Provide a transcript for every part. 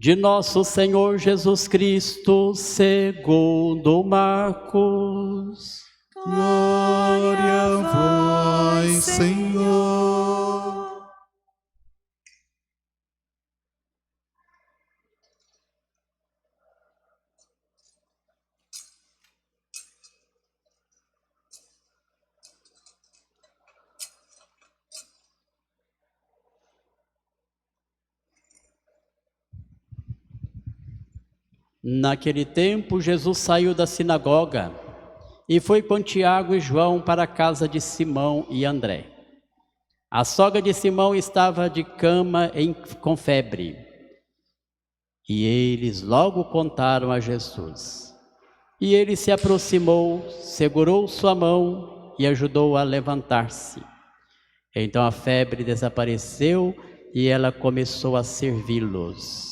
de nosso Senhor Jesus Cristo, segundo Marcos. Glória a vós, Senhor. Naquele tempo, Jesus saiu da sinagoga e foi com Tiago e João para a casa de Simão e André. A sogra de Simão estava de cama com febre, e eles logo contaram a Jesus. E ele se aproximou, segurou sua mão e ajudou-a a levantar-se. Então a febre desapareceu e ela começou a servi-los.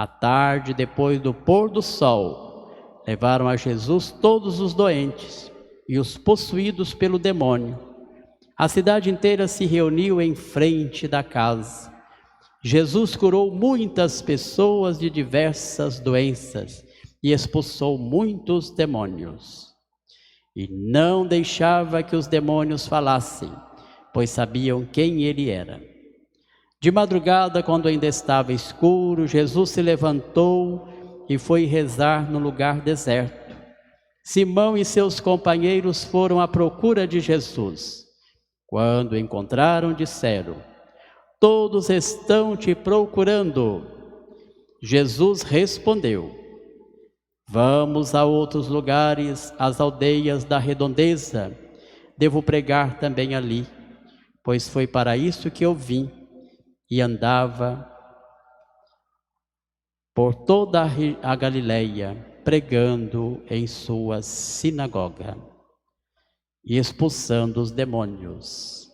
À tarde, depois do pôr do sol, levaram a Jesus todos os doentes e os possuídos pelo demônio. A cidade inteira se reuniu em frente da casa. Jesus curou muitas pessoas de diversas doenças e expulsou muitos demônios. E não deixava que os demônios falassem, pois sabiam quem ele era. De madrugada, quando ainda estava escuro, Jesus se levantou e foi rezar no lugar deserto. Simão e seus companheiros foram à procura de Jesus. Quando o encontraram, disseram: "Todos estão te procurando." Jesus respondeu: "Vamos a outros lugares, às aldeias da redondeza. Devo pregar também ali, pois foi para isso que eu vim." E andava por toda a Galileia, pregando em sua sinagoga e expulsando os demônios.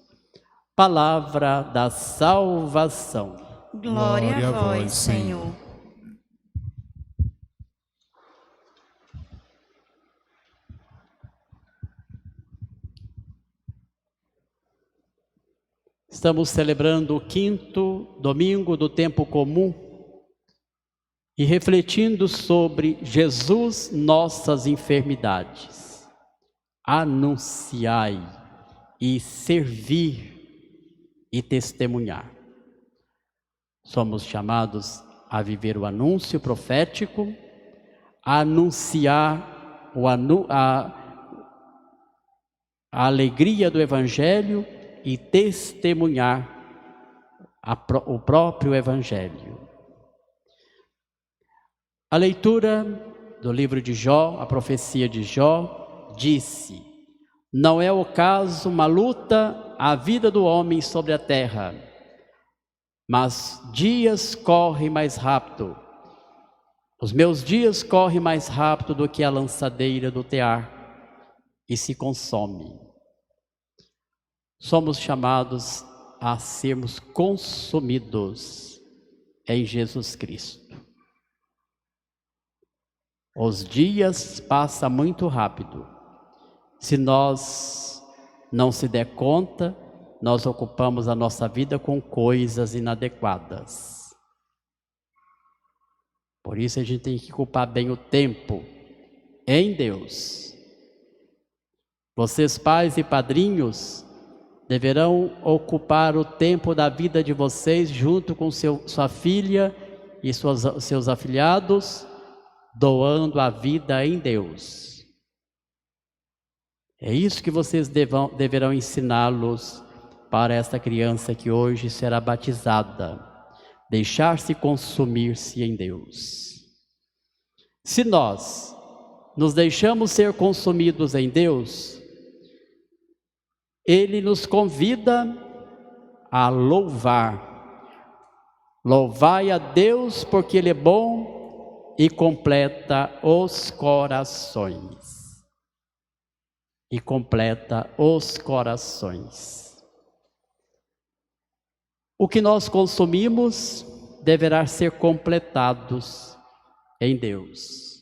Palavra da salvação. Glória a vós, Senhor. Estamos celebrando o 5º domingo do tempo comum e refletindo sobre Jesus, nossas enfermidades. Anunciai e servir e testemunhar. Somos chamados a viver o anúncio profético, a anunciar a alegria do Evangelho e testemunhar o próprio Evangelho. A leitura do livro de Jó, a profecia de Jó, disse: "Não é o caso uma luta a vida do homem sobre a terra, mas dias correm mais rápido. Os meus dias correm mais rápido do que a lançadeira do tear e se consome." Somos chamados a sermos consumidos em Jesus Cristo. Os dias passam muito rápido. Se nós não se der conta, nós ocupamos a nossa vida com coisas inadequadas. Por isso a gente tem que ocupar bem o tempo em Deus. Vocês, pais e padrinhos, deverão ocupar o tempo da vida de vocês junto com sua filha e seus afilhados, doando a vida em Deus. É isso que vocês deverão ensiná-los para esta criança que hoje será batizada. Deixar-se consumir-se em Deus. Se nós nos deixamos ser consumidos em Deus, Ele nos convida a louvar. Louvai a Deus porque Ele é bom e completa os corações. E completa os corações. O que nós consumimos deverá ser completados em Deus.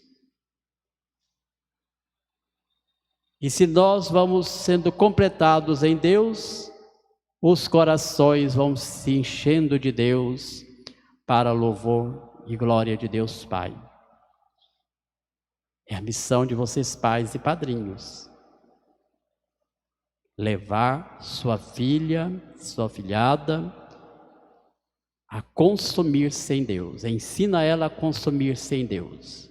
E se nós vamos sendo completados em Deus, os corações vão se enchendo de Deus para louvor e glória de Deus Pai. É a missão de vocês pais e padrinhos. Levar sua filha, sua filhada a consumir sem Deus. Ensina ela a consumir sem Deus.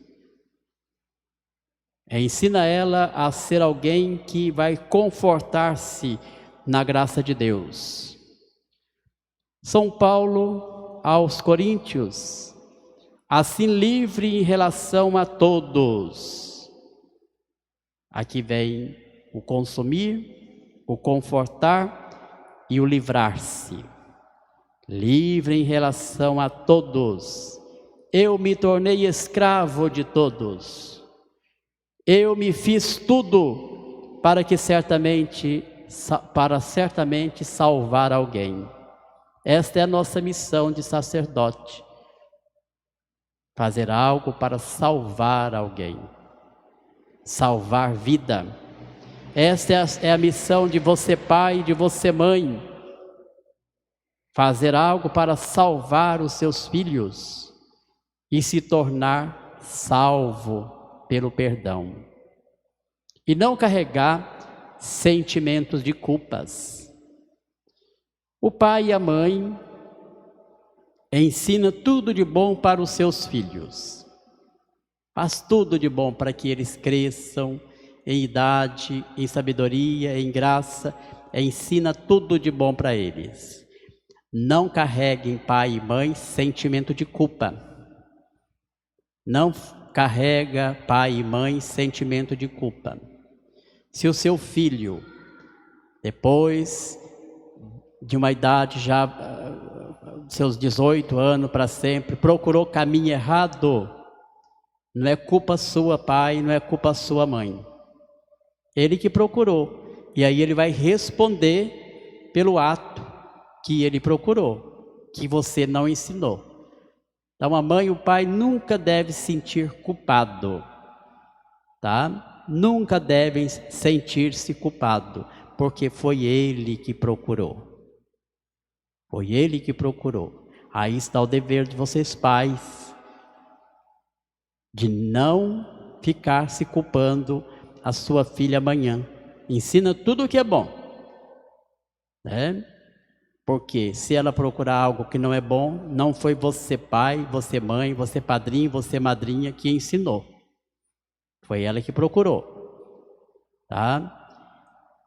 Ensina ela a ser alguém que vai confortar-se na graça de Deus. São Paulo aos Coríntios, assim livre em relação a todos. Aqui vem o consumir, o confortar e o livrar-se. Livre em relação a todos. Eu me tornei escravo de todos. Eu me fiz tudo para certamente salvar alguém. Esta é a nossa missão de sacerdote. Fazer algo para salvar alguém. Salvar vida. Esta é a missão de você pai e de você mãe. Fazer algo para salvar os seus filhos e se tornar salvo pelo perdão. E não carregar sentimentos de culpas. O pai e a mãe ensina tudo de bom para os seus filhos. Faz tudo de bom para que eles cresçam em idade, em sabedoria, em graça. Ensina tudo de bom para eles. Não carreguem, pai e mãe, sentimento de culpa. Não carrega, pai e mãe, sentimento de culpa. Se o seu filho, depois de uma idade já, seus 18 anos para sempre, procurou caminho errado, não é culpa sua, pai, não é culpa sua, mãe. Ele que procurou. E aí ele vai responder pelo ato que ele procurou, que você não ensinou. Então a mãe e o pai nunca devem se sentir culpado, tá? Nunca devem sentir-se culpado, porque foi ele que procurou. Foi ele que procurou. Aí está o dever de vocês pais, de não ficar se culpando a sua filha amanhã. Ensina tudo o que é bom, né? Porque se ela procurar algo que não é bom, não foi você pai, você mãe, você padrinho, você madrinha que ensinou. Foi ela que procurou, tá?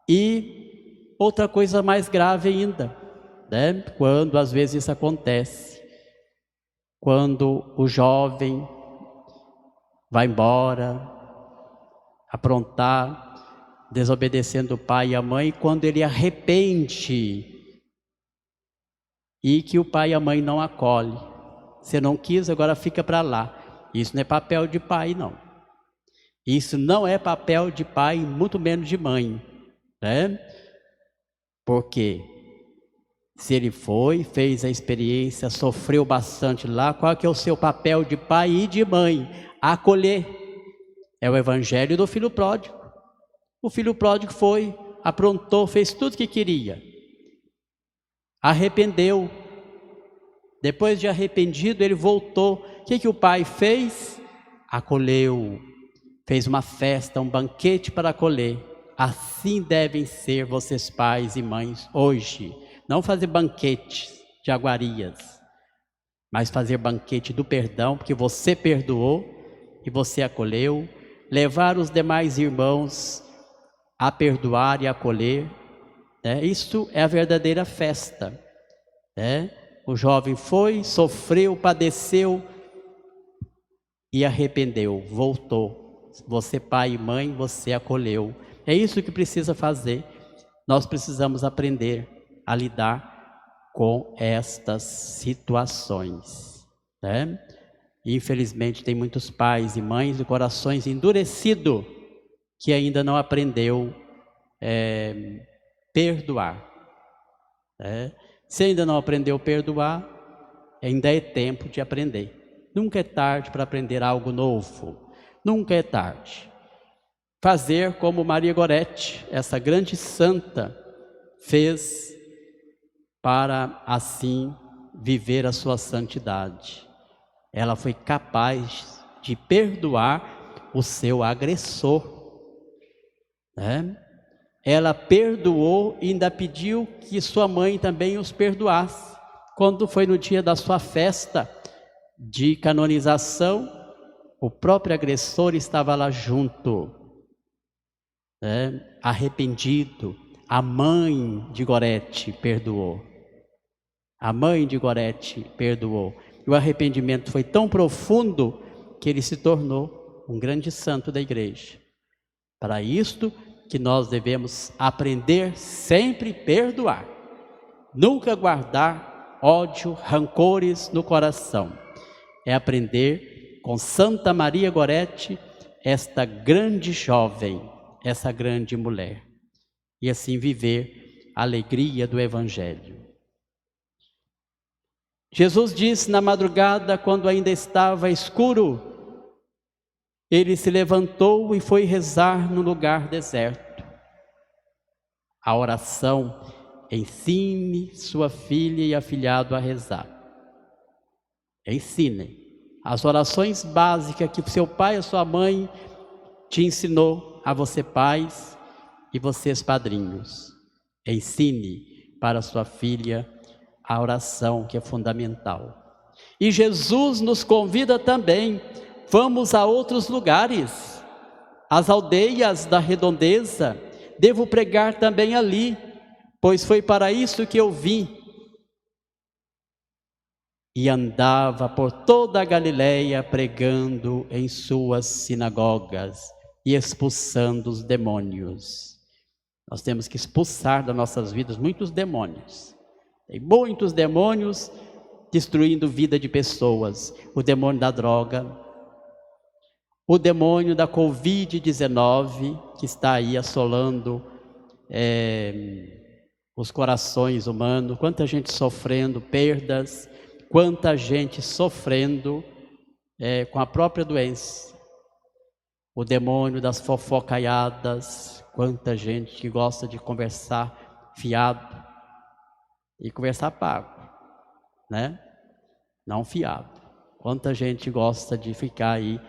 E outra coisa mais grave ainda, né? Quando às vezes isso acontece, quando o jovem vai embora, aprontar, desobedecendo o pai e a mãe, quando ele arrepende e que o pai e a mãe não acolhem. Você não quis, agora fica para lá. Isso não é papel de pai, não. Isso não é papel de pai, muito menos de mãe, né? Porque se ele foi, fez a experiência, sofreu bastante lá, qual que é o seu papel de pai e de mãe? Acolher. É o evangelho do filho pródigo. O filho pródigo foi, aprontou, fez tudo o que queria. Arrependeu. Depois de arrependido, ele voltou. O que o pai fez? Acolheu. Fez uma festa, um banquete para acolher. Assim devem ser vocês pais e mães hoje. Não fazer banquetes de iguarias, mas fazer banquete do perdão, porque você perdoou e você acolheu. Levar os demais irmãos a perdoar e acolher. Isso é a verdadeira festa. O jovem foi, sofreu, padeceu e arrependeu, voltou. Você pai e mãe, você acolheu. É isso que precisa fazer. Nós precisamos aprender a lidar com estas situações, né? Infelizmente tem muitos pais e mães de corações endurecidos que ainda não aprendeu perdoar, né? Se ainda não aprendeu a perdoar, ainda é tempo de aprender. Nunca é tarde para aprender algo novo. Nunca é tarde. Fazer como Maria Gorete, essa grande santa, fez para assim viver a sua santidade. ela foi capaz de perdoar o seu agressor, né? Ela perdoou e ainda pediu que sua mãe também os perdoasse. Quando foi no dia da sua festa de canonização, o próprio agressor estava lá junto, né? Arrependido. A mãe de Gorete perdoou. A mãe de Gorete perdoou. E o arrependimento foi tão profundo que ele se tornou um grande santo da igreja. Para isto que nós devemos aprender sempre a perdoar. Nunca guardar ódio, rancores no coração. É aprender com Santa Maria Gorete, esta grande jovem, essa grande mulher. E assim viver a alegria do Evangelho. Jesus disse na madrugada, quando ainda estava escuro, ele se levantou e foi rezar no lugar deserto. A oração: ensine sua filha e afilhado a rezar. Ensine as orações básicas que seu pai e sua mãe te ensinou, a você pais e vocês padrinhos. Ensine para sua filha a oração, que é fundamental. E Jesus nos convida também, vamos a outros lugares, as aldeias da redondeza, devo pregar também ali, pois foi para isso que eu vim. E andava por toda a Galileia pregando em suas sinagogas e expulsando os demônios. Nós temos que expulsar das nossas vidas muitos demônios. Tem muitos demônios destruindo vida de pessoas. O demônio da droga, o demônio da Covid-19, que está aí assolando os corações humanos. Quanta gente sofrendo perdas, quanta gente sofrendo com a própria doença. O demônio das fofocaiadas, quanta gente que gosta de conversar fiado. E conversar pago, né? Não fiado. Quanta gente gosta de ficar aí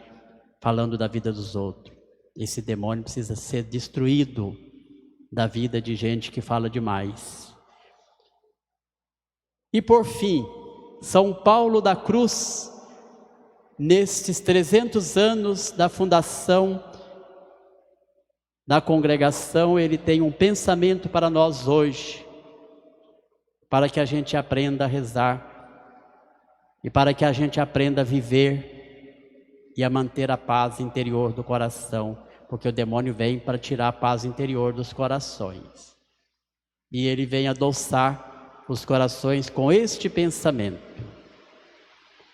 falando da vida dos outros. Esse demônio precisa ser destruído da vida de gente que fala demais. E por fim, São Paulo da Cruz, nestes 300 anos da fundação da congregação, ele tem um pensamento para nós hoje, para que a gente aprenda a rezar e para que a gente aprenda a viver e a manter a paz interior do coração, porque o demônio vem para tirar a paz interior dos corações. E ele vem adoçar os corações com este pensamento: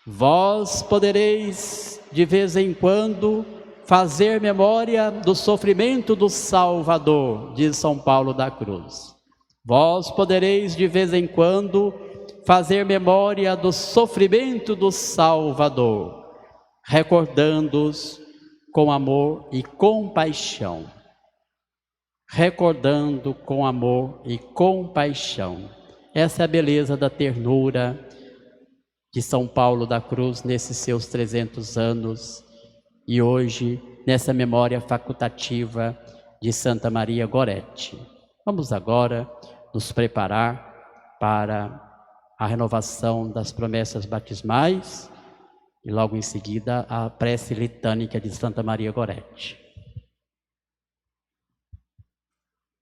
vós podereis de vez em quando fazer memória do sofrimento do Salvador, diz São Paulo da Cruz. Vós podereis de vez em quando fazer memória do sofrimento do Salvador, recordando-os com amor e compaixão. Recordando com amor e compaixão. Essa é a beleza da ternura de São Paulo da Cruz nesses seus 300 anos e hoje nessa memória facultativa de Santa Maria Gorete. Vamos agora nos preparar para a renovação das promessas batismais e logo em seguida a prece litânica de Santa Maria Gorete.